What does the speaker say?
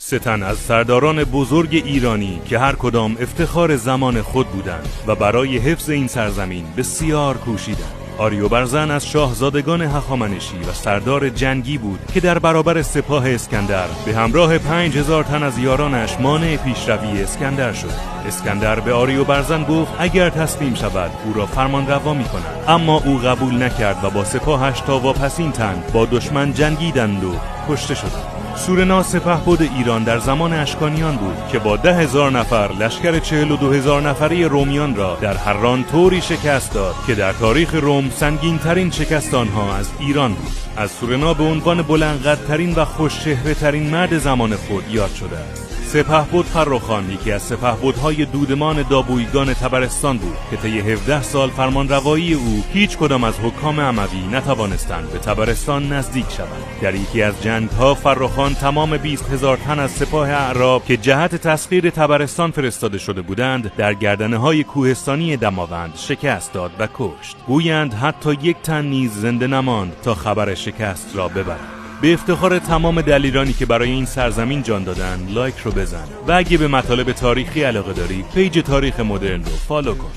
سه تن از سرداران بزرگ ایرانی که هر کدام افتخار زمان خود بودند و برای حفظ این سرزمین بسیار کوشیدند. آریوبرزن از شاهزادگان هخامنشی و سردار جنگی بود که در برابر سپاه اسکندر به همراه 5000 تن از یارانش مانع پیشروی اسکندر شد. اسکندر به آریوبرزن گفت اگر تسلیم شود او را فرمانروا می‌کند، اما او قبول نکرد و با سپاهش تا واپسین تن با دشمن جنگیدند و کشته شدند. سورنا سپهبد ایران در زمان اشکانیان بود که با 10,000 نفر لشکر 42,000 نفری رومیان را در حران طوری شکست داد که در تاریخ روم سنگین‌ترین شکست آنها از ایران بود. از سورنا به عنوان بلندقدترین و خوش‌چهره‌ترین مرد زمان خود یاد شده است. سپهبد فرخان یکی از سپهبدهای دودمان دابویگان طبرستان بود که طی 17 سال فرمانروایی او هیچ کدام از حکام اموی نتوانستند به طبرستان نزدیک شوند. در یکی از جنگ‌ها فرخان تمام 20,000 تن از سپاه اعراب که جهت تسخیر طبرستان فرستاده شده بودند در گردنه‌های کوهستانی دماوند شکست داد و کشت. گویند حتی یک تن نیز زنده نماند تا خبر شکست را ببرد. به افتخار تمام دلیرانی که برای این سرزمین جان دادن لایک رو بزن و اگه به مطالب تاریخی علاقه داری پیج تاریخ مدرن رو فالو کن.